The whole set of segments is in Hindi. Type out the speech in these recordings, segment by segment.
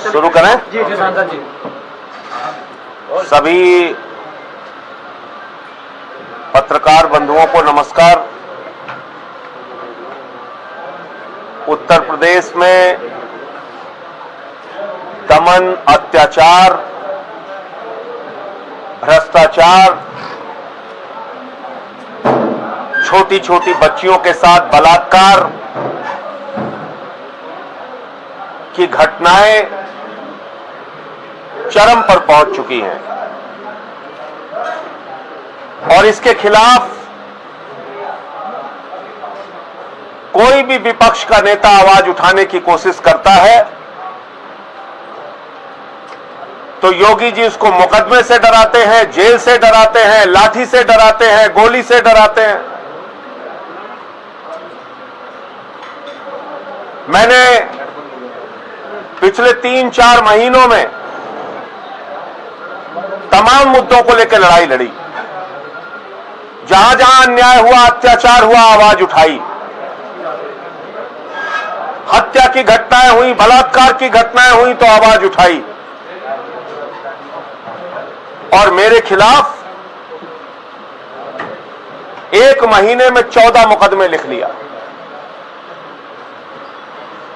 शुरू करें? जी सांसद जी। सभी पत्रकार बंधुओं को नमस्कार। उत्तर प्रदेश में दमन, अत्याचार, भ्रष्टाचार, छोटी छोटी बच्चियों के साथ बलात्कार की घटनाएं चरम पर पहुंच चुकी हैं और इसके खिलाफ कोई भी विपक्ष का नेता आवाज उठाने की कोशिश करता है तो योगी जी उसको मुकदमे से डराते हैं, जेल से डराते हैं, लाठी से डराते हैं, गोली से डराते हैं। मैंने पिछले 3-4 महीनों में तमाम मुद्दों को लेकर लड़ाई लड़ी। जहां जहां अन्याय हुआ, अत्याचार हुआ, आवाज उठाई। हत्या की घटनाएं हुई, बलात्कार की घटनाएं हुई तो आवाज उठाई और मेरे खिलाफ 1 महीने में 14 मुकदमे लिख लिया।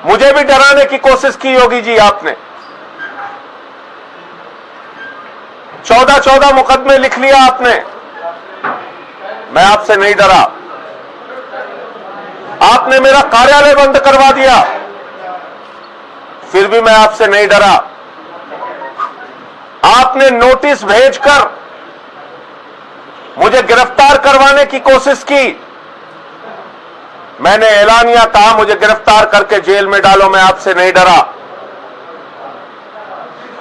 मुझे भी डराने की कोशिश की योगी जी आपने। 14 मुकदमे लिख लिया आपने। मैं आपसे नहीं डरा। आपने मेरा कार्यालय बंद करवा दिया, फिर भी मैं आपसे नहीं डरा। आपने नोटिस भेजकर मुझे गिरफ्तार करवाने की कोशिश की। मैंने ऐलानिया कहा मुझे गिरफ्तार करके जेल में डालो, मैं आपसे नहीं डरा।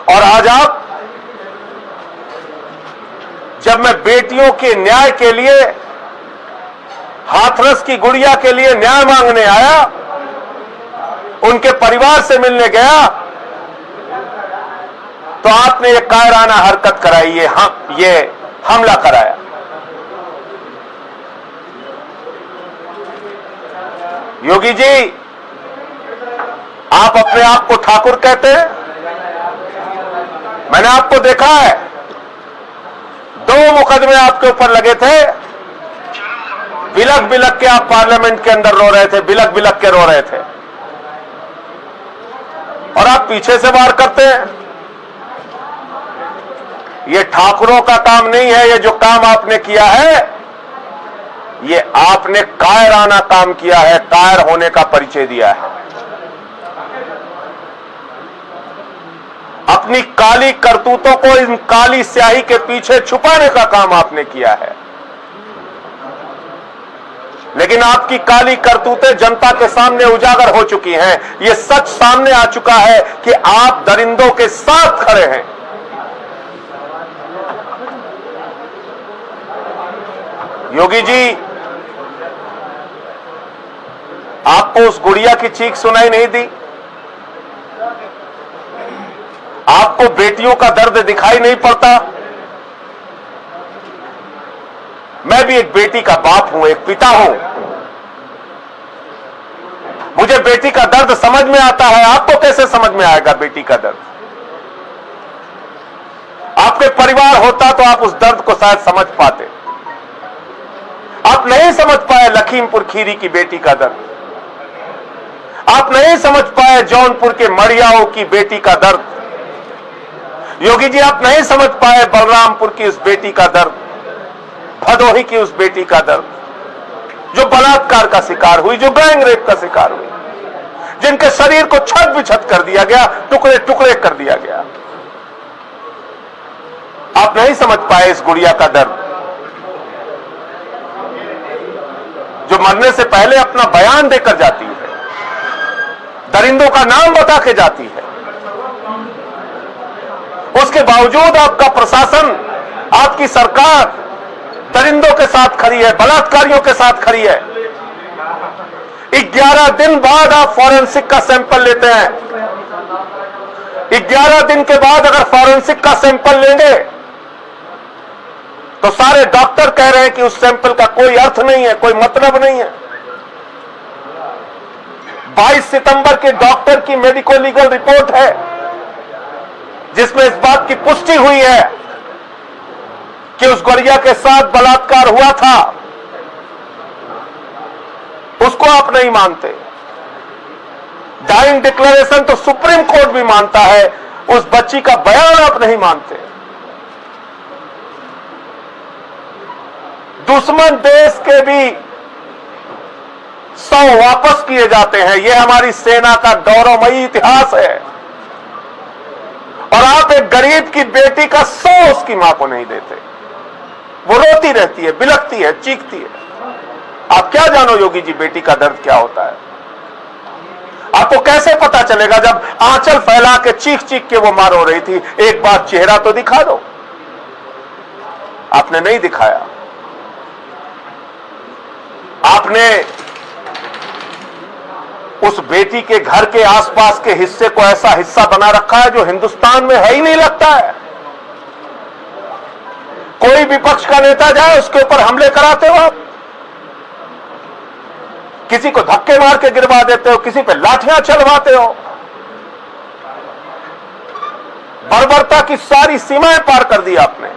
और आज आप जब मैं बेटियों के न्याय के लिए, हाथरस की गुड़िया के लिए न्याय मांगने आया, उनके परिवार से मिलने गया तो आपने ये कायराना हरकत कराई, ये हमला कराया। योगी जी, आप अपने आप को ठाकुर कहते हैं। मैंने आपको देखा है, 2 मुकदमे आपके ऊपर लगे थे। बिलक बिलक के आप पार्लियामेंट के अंदर रो रहे थे, बिलक बिलक के रो रहे थे और आप पीछे से वार करते हैं। ये ठाकुरों का काम नहीं है। ये जो काम आपने किया है, ये आपने कायराना काम किया है, कायर होने का परिचय दिया है। अपनी काली करतूतों को इन काली स्याही के पीछे छुपाने का काम आपने किया है, लेकिन आपकी काली करतूतें जनता के सामने उजागर हो चुकी हैं। यह सच सामने आ चुका है कि आप दरिंदों के साथ खड़े हैं। योगी जी, आपको उस गुड़िया की चीख सुनाई नहीं दी? आपको बेटियों का दर्द दिखाई नहीं पड़ता? मैं भी एक बेटी का बाप हूं, एक पिता हूं। मुझे बेटी का दर्द समझ में आता है। आपको कैसे समझ में आएगा बेटी का दर्द? आपके परिवार होता तो आप उस दर्द को शायद समझ पाते। आप नहीं समझ पाए लखीमपुर खीरी की बेटी का दर्द। आप नहीं समझ पाए जौनपुर के मड़ियाओं की बेटी का दर्द। योगी जी, आप नहीं समझ पाए बलरामपुर की उस बेटी का दर्द, भदोही की उस बेटी का दर्द जो बलात्कार का शिकार हुई, जो गैंग रेप का शिकार हुई, जिनके शरीर को छत बिछत कर दिया गया, टुकड़े टुकड़े कर दिया गया। आप नहीं समझ पाए इस गुड़िया का दर्द जो मरने से पहले अपना बयान देकर जाती है, दरिंदों का नाम बता के जाती है। उसके बावजूद आपका प्रशासन, आपकी सरकार दरिंदों के साथ खड़ी है, बलात्कारियों के साथ खड़ी है। 11 दिन बाद आप फॉरेंसिक का सैंपल लेते हैं। 11 दिन के बाद अगर फॉरेंसिक का सैंपल लेंगे तो सारे डॉक्टर कह रहे हैं कि उस सैंपल का कोई अर्थ नहीं है, कोई मतलब नहीं है। 22 सितंबर के डॉक्टर की मेडिको लीगल रिपोर्ट है जिसमें इस बात की पुष्टि हुई है कि उस गुड़िया के साथ बलात्कार हुआ था, उसको आप नहीं मानते। डाइंग डिक्लेरेशन तो सुप्रीम कोर्ट भी मानता है, उस बच्ची का बयान आप नहीं मानते। दुश्मन देश के भी 100 वापस किए जाते हैं, यह हमारी सेना का गौरवमयी इतिहास है। और आप एक गरीब की बेटी का 100 उसकी मां को नहीं देते। वो रोती रहती है, बिलखती है, चीखती है। आप क्या जानो योगी जी बेटी का दर्द क्या होता है? आपको कैसे पता चलेगा जब आंचल फैला के चीख चीख के वो मार हो रही थी? एक बार चेहरा तो दिखा दो। आपने नहीं दिखाया। आपने उस बेटी के घर के आसपास के हिस्से को ऐसा हिस्सा बना रखा है जो हिंदुस्तान में है ही नहीं लगता है। कोई विपक्ष का नेता जाए उसके ऊपर हमले कराते हो आप, किसी को धक्के मार के गिरवा देते हो, किसी पे लाठियां चलवाते हो। बर्बरता की सारी सीमाएं पार कर दी आपने।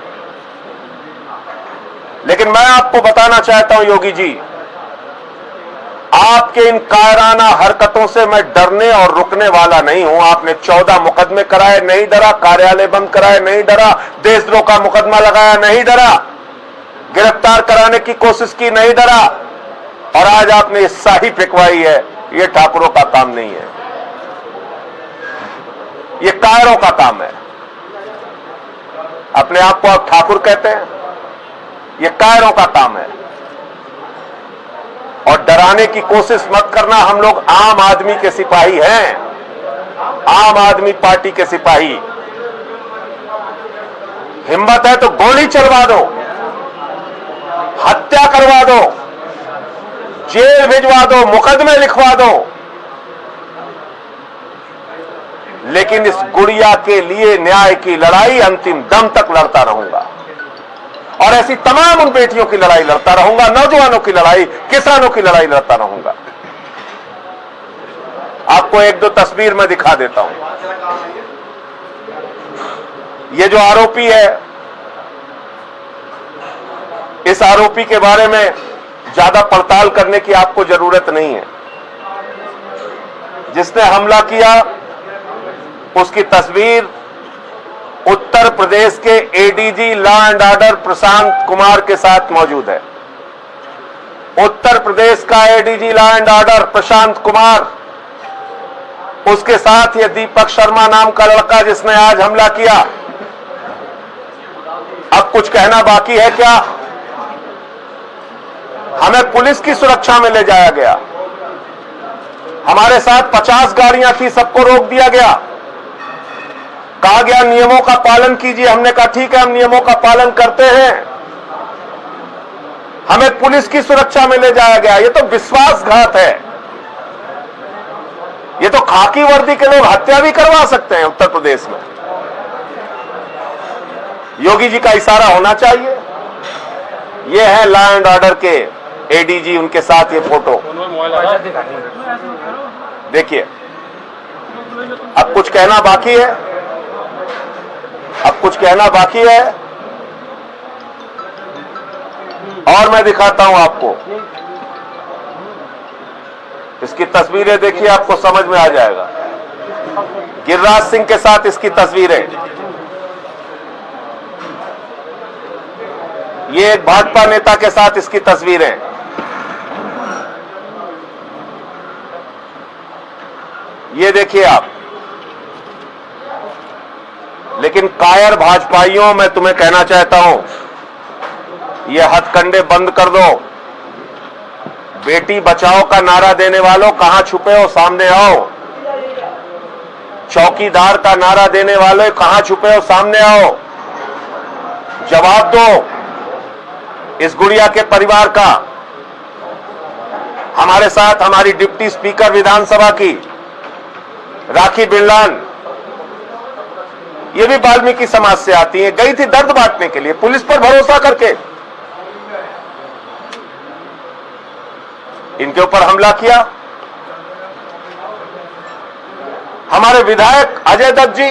लेकिन मैं आपको बताना चाहता हूं योगी जी, आपके इन कायराना हरकतों से मैं डरने और रुकने वाला नहीं हूं। आपने 14 मुकदमे कराए, नहीं डरा। कार्यालय बंद कराए, नहीं डरा। देशद्रोह का मुकदमा लगाया, नहीं डरा। गिरफ्तार कराने की कोशिश की, नहीं डरा। और आज आपने ये शाही फेंकवाई है। ये ठाकुरों का काम नहीं है, ये कायरों का काम है। अपने आप को आप ठाकुर कहते हैं, ये कायरों का काम है। और डराने की कोशिश मत करना। हम लोग आम आदमी के सिपाही हैं, आम आदमी पार्टी के सिपाही। हिम्मत है तो गोली चलवा दो, हत्या करवा दो, जेल भिजवा दो, मुकदमे लिखवा दो, लेकिन इस गुड़िया के लिए न्याय की लड़ाई अंतिम दम तक लड़ता रहूंगा। और ऐसी तमाम उन बेटियों की लड़ाई लड़ता रहूंगा, नौजवानों की लड़ाई, किसानों की लड़ाई लड़ता रहूंगा। आपको एक दो तस्वीर मैं दिखा देता हूं। ये जो आरोपी है, इस आरोपी के बारे में ज्यादा पड़ताल करने की आपको जरूरत नहीं है। जिसने हमला किया उसकी तस्वीर उत्तर प्रदेश के ADG law and order Prashant Kumar के साथ मौजूद है। उत्तर प्रदेश का ADG law and order Prashant Kumar, उसके साथ ये दीपक शर्मा नाम का लड़का जिसने आज हमला किया। अब कुछ कहना बाकी है क्या? हमें पुलिस की सुरक्षा में ले जाया गया। हमारे साथ 50 गाड़ियां थी, सबको रोक दिया गया। कहा गया नियमों का पालन कीजिए। हमने कहा ठीक है, हम नियमों का पालन करते हैं। हमें पुलिस की सुरक्षा में ले जाया गया। ये तो विश्वासघात है। ये तो खाकी वर्दी के लोग हत्या भी करवा सकते हैं उत्तर प्रदेश में। योगी जी का इशारा होना चाहिए। ये है लॉ एंड ऑर्डर के एडीजी, उनके साथ ये फोटो देखिए। अब कुछ कहना बाकी है, अब कुछ कहना बाकी है। और मैं दिखाता हूं आपको इसकी तस्वीरें। देखिए, आपको समझ में आ जाएगा। गिरिराज सिंह के साथ इसकी तस्वीरें। ये एक भाजपा नेता के साथ इसकी तस्वीरें। ये देखिए आप। लेकिन कायर भाजपाइयों, मैं तुम्हें कहना चाहता हूं, ये हथकंडे बंद कर दो। बेटी बचाओ का नारा देने वालों, कहां छुपे हो? सामने आओ। चौकीदार का नारा देने वाले, कहां छुपे हो? सामने आओ। जवाब दो इस गुड़िया के परिवार का। हमारे साथ हमारी डिप्टी स्पीकर विधानसभा की राखी बिरलान, ये भी वाल्मीकि समाज से आती है, गई थी दर्द बांटने के लिए पुलिस पर भरोसा करके। इनके ऊपर हमला किया। हमारे विधायक अजय दत्त जी,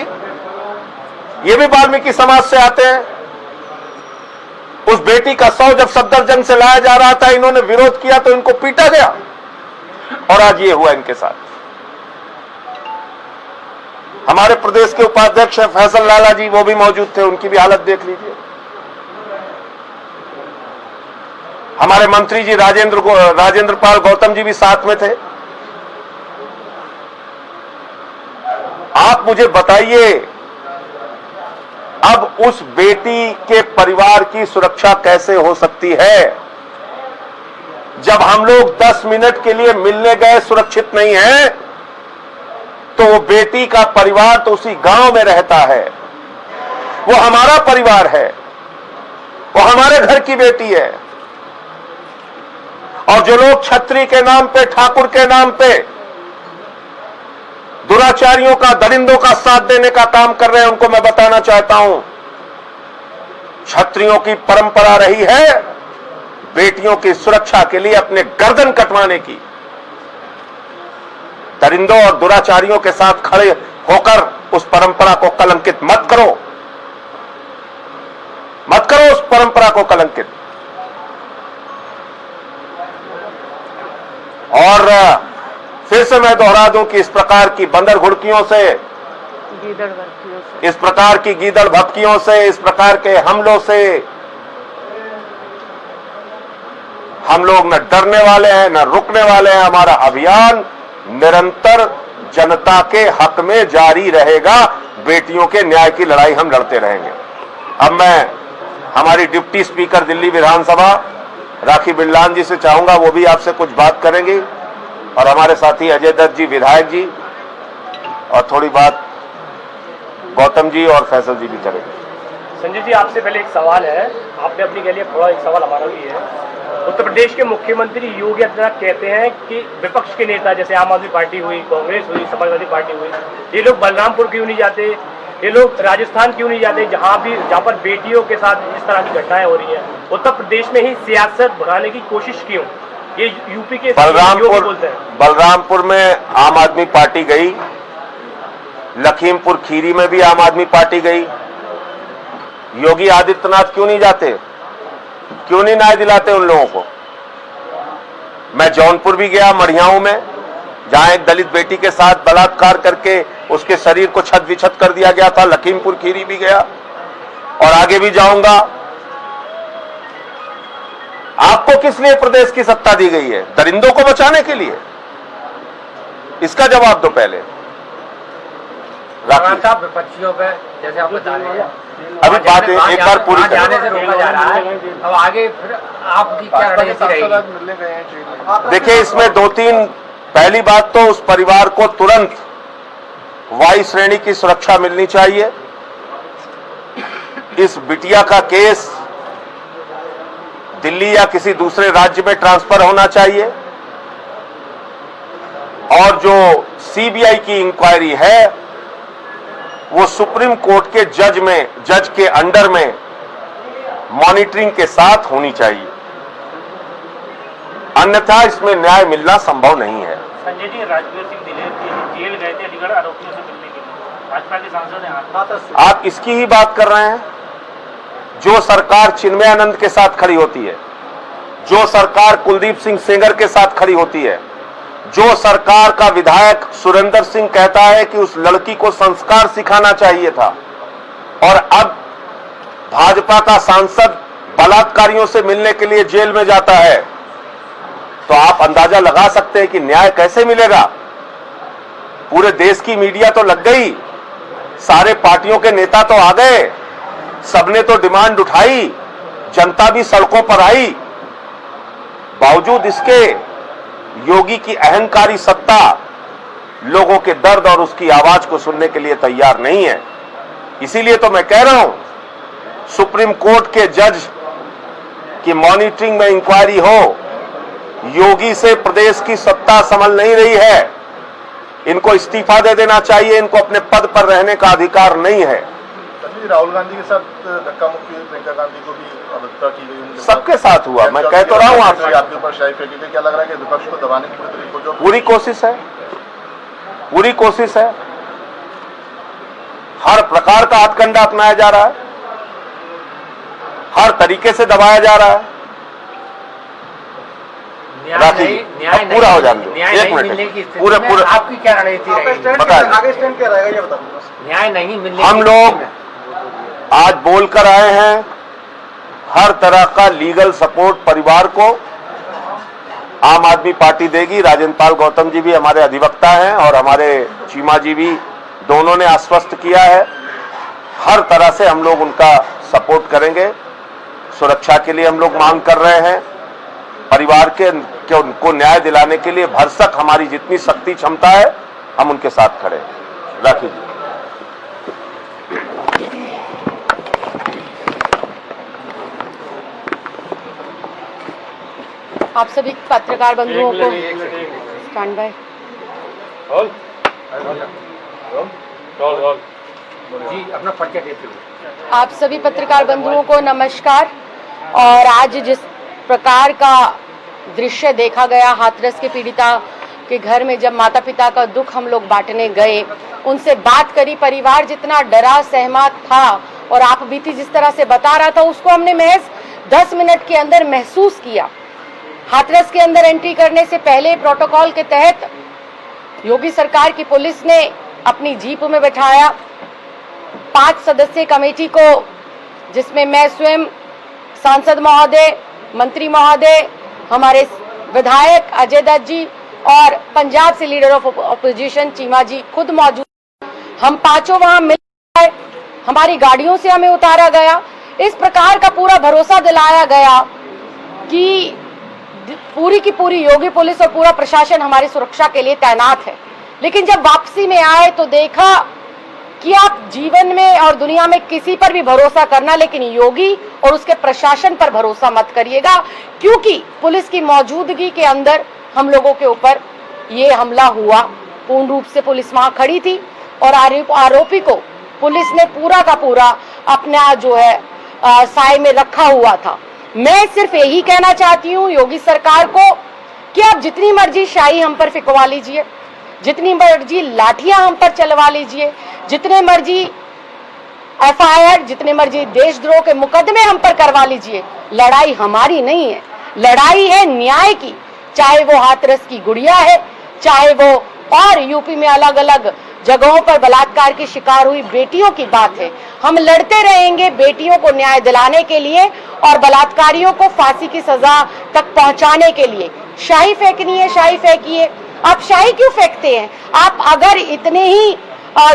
ये भी वाल्मीकि समाज से आते हैं। उस बेटी का शव जब सफदरजंग से लाया जा रहा था, इन्होंने विरोध किया तो इनको पीटा गया, और आज ये हुआ इनके साथ। हमारे प्रदेश के उपाध्यक्ष हैं फैसल लाला जी, वो भी मौजूद थे, उनकी भी हालत देख लीजिए। हमारे मंत्री जी राजेंद्र पाल गौतम जी भी साथ में थे। आप मुझे बताइए, अब उस बेटी के परिवार की सुरक्षा कैसे हो सकती है जब हम लोग 10 मिनट के लिए मिलने गए, सुरक्षित नहीं है, तो वो बेटी का परिवार तो उसी गांव में रहता है, वो हमारा परिवार है, वो हमारे घर की बेटी है। और जो लोग छत्री के नाम पे, ठाकुर के नाम पे दुराचारियों का, दरिंदों का साथ देने का काम कर रहे हैं, उनको मैं बताना चाहता हूं, छत्रियों की परंपरा रही है बेटियों की सुरक्षा के लिए अपने गर्दन कटवाने की। दरिंदों और दुराचारियों के साथ खड़े होकर उस परंपरा को कलंकित मत करो, मत करो उस परंपरा को कलंकित। और फिर से मैं दोहरा दूं कि इस प्रकार की बंदर घुड़कियों से, इस प्रकार की गीदड़ भपकियों से, इस प्रकार के हमलों से हम लोग न डरने वाले हैं, न रुकने वाले हैं। हमारा अभियान निरंतर जनता के हक में जारी रहेगा। बेटियों के न्याय की लड़ाई हम लड़ते रहेंगे। अब मैं हमारी डिप्टी स्पीकर दिल्ली विधानसभा राखी बिरलान जी से चाहूंगा, वो भी आपसे कुछ बात करेंगी, और हमारे साथी अजय दत्त जी विधायक जी, और थोड़ी बात गौतम जी और फैसल जी भी करेंगे। संजय जी, आपसे पहले एक सवाल है, आपने अपनी कह लिया, थोड़ा एक सवाल हमारा भी है। उत्तर प्रदेश के मुख्यमंत्री योगी आदित्यनाथ कहते हैं कि विपक्ष के नेता जैसे आम आदमी पार्टी हुई, कांग्रेस हुई, समाजवादी पार्टी हुई, ये लोग बलरामपुर क्यों नहीं जाते, ये लोग राजस्थान क्यों नहीं जाते, जहां पर बेटियों के साथ इस तरह की घटनाएं हो रही है। उत्तर प्रदेश में ही सियासत भगाने की कोशिश क्यों? ये यूपी के बलरामपुर में आम आदमी पार्टी गई, लखीमपुर खीरी में भी आम आदमी पार्टी गई। योगी आदित्यनाथ क्यों नहीं जाते, क्यों नहीं न्याय दिलाते उन लोगों को? मैं जौनपुर भी गया, मढ़ियाऊ में, जहां एक दलित बेटी के साथ बलात्कार करके उसके शरीर को छत विछत कर दिया गया था। लखीमपुर खीरी भी गया और आगे भी जाऊंगा। आपको किस लिए प्रदेश की सत्ता दी गई है? दरिंदों को बचाने के लिए? इसका जवाब दो पहले। विपक्षियों पे जैसे आप बता रहे हैं, अभी बात एक बार पूरी जाने से रोका जा रहा है, अब आगे फिर आपकी क्या रणनीति रहेगी? देखिए, इसमें दो तीन, पहली बात तो उस परिवार को तुरंत वायु श्रेणी की सुरक्षा मिलनी चाहिए। इस बिटिया का केस दिल्ली या किसी दूसरे राज्य में ट्रांसफर होना चाहिए, और जो सीबीआई की इंक्वायरी है वो सुप्रीम कोर्ट के जज के अंडर में मॉनिटरिंग के साथ होनी चाहिए, अन्यथा इसमें न्याय मिलना संभव नहीं है। संजय जी, राजवीर सिंह जेल गए थे अलीगढ़ आरोपियों से मिलने के लिए, भाजपा के सांसद हैं। आप इसकी ही बात कर रहे हैं? जो सरकार चिन्मयानंद के साथ खड़ी होती है, जो सरकार कुलदीप सिंह सेंगर के साथ खड़ी होती है, जो सरकार का विधायक सुरेंद्र सिंह कहता है कि उस लड़की को संस्कार सिखाना चाहिए था, और अब भाजपा का सांसद बलात्कारियों से मिलने के लिए जेल में जाता है, तो आप अंदाजा लगा सकते हैं कि न्याय कैसे मिलेगा। पूरे देश की मीडिया तो लग गई, सारे पार्टियों के नेता तो आ गए, सबने तो डिमांड उठाई, जनता भी सड़कों पर आई, बावजूद इसके योगी की अहंकारी सत्ता लोगों के दर्द और उसकी आवाज को सुनने के लिए तैयार नहीं है। इसीलिए तो मैं कह रहा हूं, सुप्रीम कोर्ट के जज की मॉनिटरिंग में इंक्वायरी हो। योगी से प्रदेश की सत्ता संभल नहीं रही है, इनको इस्तीफा दे देना चाहिए, इनको अपने पद पर रहने का अधिकार नहीं है। राहुल गांधी के साथ धक्का मुक्की, प्रियंका गांधी को भी हत्या की गई, सबके साथ हुआ। मैं कह तो रहा हूं आपसे, आपके ऊपर शाही फेंकी गई। क्या लग रहा है कि विपक्ष को दबाने की पूरी कोशिश है, पूरी कोशिश है। हर प्रकार का हथकंडा अपनाया जा रहा है, हर तरीके से दबाया जा रहा है। न्याय पूरा हो जाने दो, न्याय एक नहीं मिनट, मिलने की स्थिति पूरे में पूरे आपकी क्या रणनीति रहेगी? आगे स्टैंड क्या रहेगा ये बताओ। न्याय नहीं मिलने हम की लोग स्थिति में आज बोलकर आए हैं, हर तरह का लीगल सपोर्ट परिवार को आम आदमी पार्टी देगी। राजेंद्र पाल गौतम जी भी हमारे अधिवक्ता हैं और हमारे चीमा जी भी, दोनों ने आश्वस्त किया है। हर तरह से हम लोग उनका सपोर्ट करेंगे। सुरक्षा के लिए हम लोग मांग कर रहे हैं। परिवार के उनको न्याय दिलाने के लिए भरसक हमारी जितनी शक्ति क्षमता है, हम उनके साथ खड़े हैं। राखी जी। आप सभी पत्रकार बंधुओं को स्टैंड बाय। जी अपना परिचय देते हुए। आप सभी पत्रकार बंधुओं को नमस्कार। और आज जिस प्रकार का दृश्य देखा गया हाथरस के पीड़िता के घर में, जब माता पिता का दुख हम लोग बांटने गए, उनसे बात करी, परिवार जितना डरा सहमत था और आप बीती जिस तरह से बता रहा था, उसको हमने महज 10 मिनट के अंदर महसूस किया। हाथरस के अंदर एंट्री करने से पहले प्रोटोकॉल के तहत योगी सरकार की पुलिस ने अपनी जीप में बैठाया 5 सदस्यीय कमेटी को, जिसमें मैं स्वयं, सांसद महोदय, मंत्री महोदय, हमारे विधायक अजय दत्त जी और पंजाब से लीडर ऑफ ऑपोजिशन चीमा जी खुद मौजूद। हम पांचों वहां मिल गए, हमारी गाड़ियों से हमें उतारा गया। इस प्रकार का पूरा भरोसा दिलाया गया कि पूरी की पूरी योगी पुलिस और पूरा प्रशासन हमारी सुरक्षा के लिए तैनात है। लेकिन जब वापसी में आए तो देखा कि आप जीवन में और दुनिया में किसी पर भी भरोसा करना, लेकिन योगी और उसके प्रशासन पर भरोसा मत करिएगा, क्योंकि पुलिस की मौजूदगी के अंदर हम लोगों के ऊपर ये हमला हुआ। पूर्ण रूप से पुलिस वहां खड़ी थी और आरोपी को पुलिस ने पूरा का पूरा अपना जो है साए में रखा हुआ था। मैं सिर्फ यही कहना चाहती हूँ योगी सरकार को कि आप जितनी मर्जी शाही हम पर फिकवा लीजिए, जितनी मर्जी लाठियां हम पर चलवा लीजिए, जितने मर्जी एफआईआर, जितने मर्जी देशद्रोह के मुकदमे हम पर करवा लीजिए, लड़ाई हमारी नहीं है, लड़ाई है न्याय की। चाहे वो हाथरस की गुड़िया है, चाहे वो और यूपी में अलग अलग जगहों पर बलात्कार की शिकार हुई बेटियों की बात है। हम लड़ते रहेंगे बेटियों को न्याय दिलाने के लिए और बलात्कारियों को फांसी की सजा तक पहुंचाने के लिए। शाही फेंकनी है, शाही फेंकिए। आप शाही क्यों फेंकते हैं? आप अगर इतने ही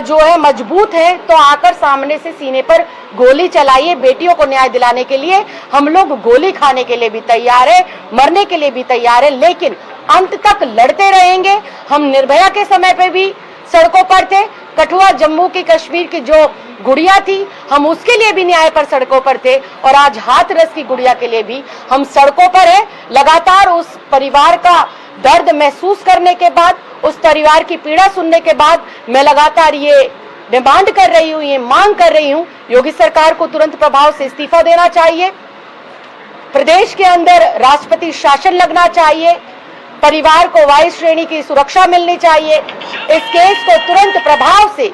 जो है मजबूत हैं तो आकर सामने से सीने पर गोली चलाइए। बेटियों को न्याय दिलाने के लिए हम लोग गोली खाने के लिए भी तैयार है, मरने के लिए भी तैयार है, लेकिन अंत तक लड़ते रहेंगे। हम निर्भया के समय पे भी सड़कों पर थे, कठुआ जम्मू की कश्मीर की जो गुड़िया थी, हम उसके लिए भी न्याय पर सड़कों पर थे, और आज हाथरस की गुड़िया के लिए भी हम सड़कों पर हैं। लगातार उस परिवार का दर्द महसूस करने के बाद, उस परिवार की पीड़ा सुनने के बाद मैं लगातार ये डिमांड कर रही हूँ, ये मांग कर रही हूँ, योगी सरकार को तुरंत प्रभाव से इस्तीफा देना चाहिए। प्रदेश के अंदर राष्ट्रपति शासन लगना चाहिए। परिवार को वायु श्रेणी की सुरक्षा मिलनी चाहिए। इस केस को तुरंत प्रभाव से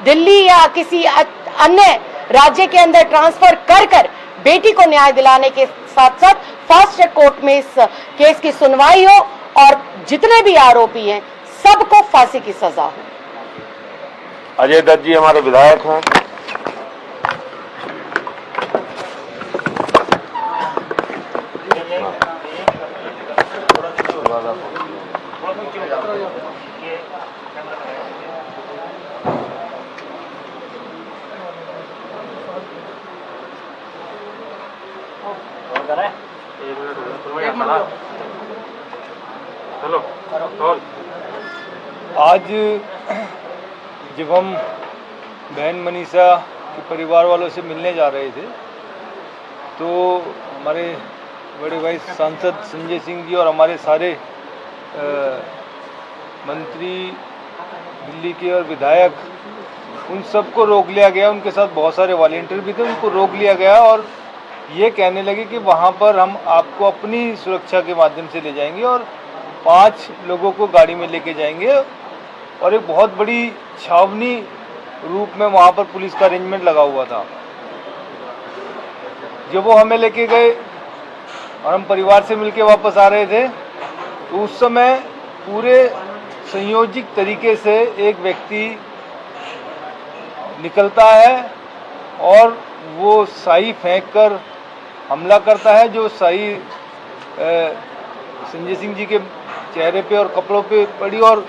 दिल्ली या किसी अन्य राज्य के अंदर ट्रांसफर कर बेटी को न्याय दिलाने के साथ साथ फास्ट ट्रैक कोर्ट में इस केस की सुनवाई हो और जितने भी आरोपी हैं सबको फांसी की सजा हो। अजय दत्त जी हमारे विधायक हैं। आज जब हम बहन मनीषा के परिवार वालों से मिलने जा रहे थे तो हमारे बड़े भाई सांसद संजय सिंह जी और हमारे सारे मंत्री दिल्ली के और विधायक, उन सबको रोक लिया गया। उनके साथ बहुत सारे वॉलंटियर भी थे, उनको रोक लिया गया और ये कहने लगे कि वहाँ पर हम आपको अपनी सुरक्षा के माध्यम से ले जाएंगे और 5 लोगों को गाड़ी में लेके जाएंगे और एक बहुत बड़ी छावनी रूप में वहाँ पर पुलिस का अरेंजमेंट लगा हुआ था। जब वो हमें लेके गए और हम परिवार से मिलके वापस आ रहे थे, तो उस समय पूरे संयोजित तरीके से एक व्यक्ति निकलता है और वो साई फेंक कर हमला करता है, जो साई संजय सिंह जी के चेहरे पे और कपड़ों पे पड़ी और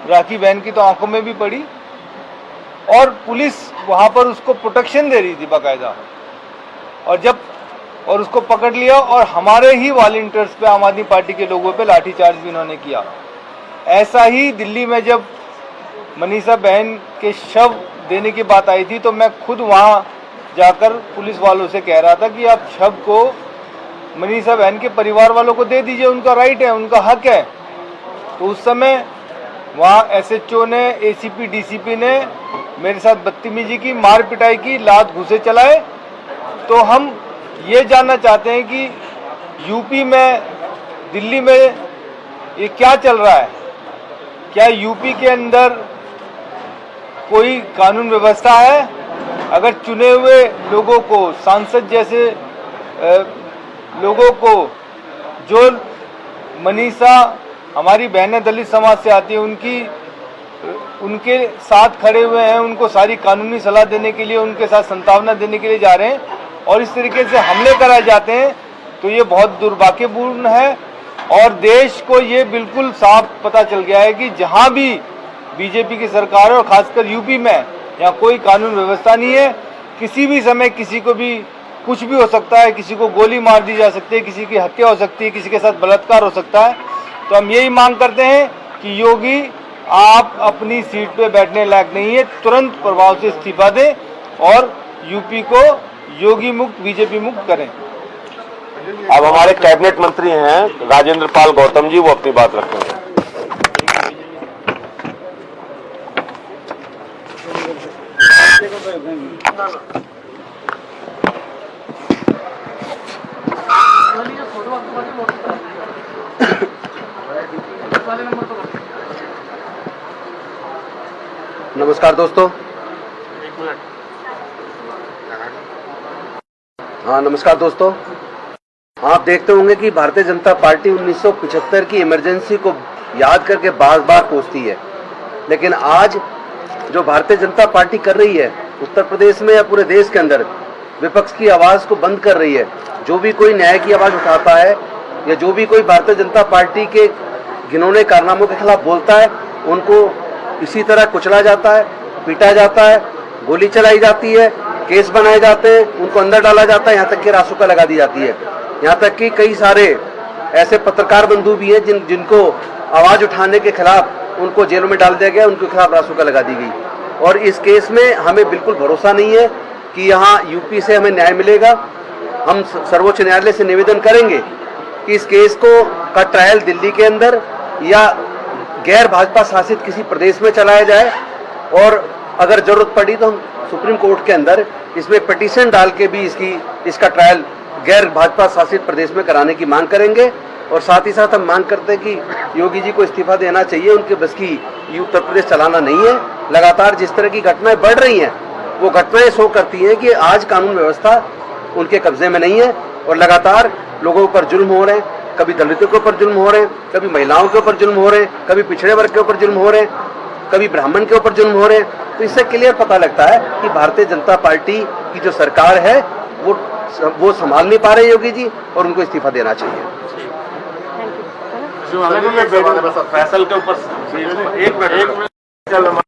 राखी बहन की तो आंखों में भी पड़ी, और पुलिस वहाँ पर उसको प्रोटेक्शन दे रही थी बाकायदा। और उसको पकड़ लिया और हमारे ही वॉलंटियर्स पे, आम आदमी पार्टी के लोगों पे लाठीचार्ज भी इन्होंने किया। ऐसा ही दिल्ली में जब मनीषा बहन के शव देने की बात आई थी, तो मैं खुद वहाँ जाकर पुलिस वालों से कह रहा था कि आप शव को मनीषा बहन के परिवार वालों को दे दीजिए, उनका राइट है, उनका हक है। तो उस समय वहाँ एसएचओ ने, एसीपी, डीसीपी ने मेरे साथ बदतमीजी की, मार पिटाई की, लात घूंसे चलाए। तो हम ये जानना चाहते हैं कि यूपी में, दिल्ली में ये क्या चल रहा है? क्या यूपी के अंदर कोई कानून व्यवस्था है? अगर चुने हुए लोगों को, सांसद जैसे लोगों को, जो मनीषा हमारी बहनें दलित समाज से आती है, उनके साथ खड़े हुए हैं, उनको सारी कानूनी सलाह देने के लिए, उनके साथ संतावना देने के लिए जा रहे हैं, और इस तरीके से हमले कराए जाते हैं, तो ये बहुत दुर्भाग्यपूर्ण है। और देश को ये बिल्कुल साफ पता चल गया है कि जहां भी बीजेपी की सरकार है, और खासकर यूपी में, यहाँ कोई कानून व्यवस्था नहीं है। किसी भी समय किसी को भी कुछ भी हो सकता है, किसी को गोली मार दी जा सकती है, किसी की हत्या हो सकती है, किसी के साथ बलात्कार हो सकता है। तो हम यही मांग करते हैं कि योगी, आप अपनी सीट पे बैठने लायक नहीं है, तुरंत प्रभाव से इस्तीफा दें और यूपी को योगी मुक्त, बीजेपी मुक्त करें। अब हमारे कैबिनेट मंत्री हैं राजेंद्र पाल गौतम जी, वो अपनी बात रखेंगे। नमस्कार दोस्तों। हाँ, नमस्कार दोस्तों। आप देखते होंगे कि भारतीय जनता पार्टी 1975 की इमरजेंसी को याद करके बार बार कोसती है, लेकिन आज जो भारतीय जनता पार्टी कर रही है उत्तर प्रदेश में या पूरे देश के अंदर, विपक्ष की आवाज़ को बंद कर रही है। जो भी कोई न्याय की आवाज़ उठाता है या जो भी कोई भारतीय जनता पार्टी के घिनौने कारनामों के खिलाफ बोलता है, उनको इसी तरह कुचला जाता है, पीटा जाता है, गोली चलाई जाती है, केस बनाए जाते हैं, उनको अंदर डाला जाता है, यहाँ तक कि रासुका लगा दी जाती है। यहाँ तक कि कई सारे ऐसे पत्रकार बंधु भी हैं जिनको आवाज़ उठाने के खिलाफ उनको जेलों में डाल दिया गया, उनके खिलाफ रासुका लगा दी गई। और इस केस में हमें बिल्कुल भरोसा नहीं है कि यहाँ यूपी से हमें न्याय मिलेगा। हम सर्वोच्च न्यायालय से निवेदन करेंगे कि इस केस का ट्रायल दिल्ली के अंदर या गैर भाजपा शासित किसी प्रदेश में चलाया जाए, और अगर जरूरत पड़ी तो हम सुप्रीम कोर्ट के अंदर इसमें पिटीशन डाल के भी इसका ट्रायल गैर भाजपा शासित प्रदेश में कराने की मांग करेंगे। और साथ ही साथ हम मांग करते हैं कि योगी जी को इस्तीफा देना चाहिए, उनके बस की उत्तर प्रदेश चलाना नहीं है। लगातार जिस तरह की घटनाएं बढ़ रही हैं, वो घटनाएं शो करती हैं कि आज कानून व्यवस्था उनके कब्जे में नहीं है और लगातार लोगों पर जुल्म हो रहे हैं। कभी दलितों के ऊपर जुल्म हो रहे हैं, कभी महिलाओं के ऊपर जुल्म हो रहे हैं, कभी पिछड़े वर्ग के ऊपर जुल्म हो रहे हैं, कभी ब्राह्मण के ऊपर जुल्म हो रहे हैं। तो इससे क्लियर पता लगता है कि भारतीय जनता पार्टी की जो सरकार है वो संभाल नहीं पा रहे योगी जी, और उनको इस्तीफा देना चाहिए। फैसल के ऊपर एक मिनट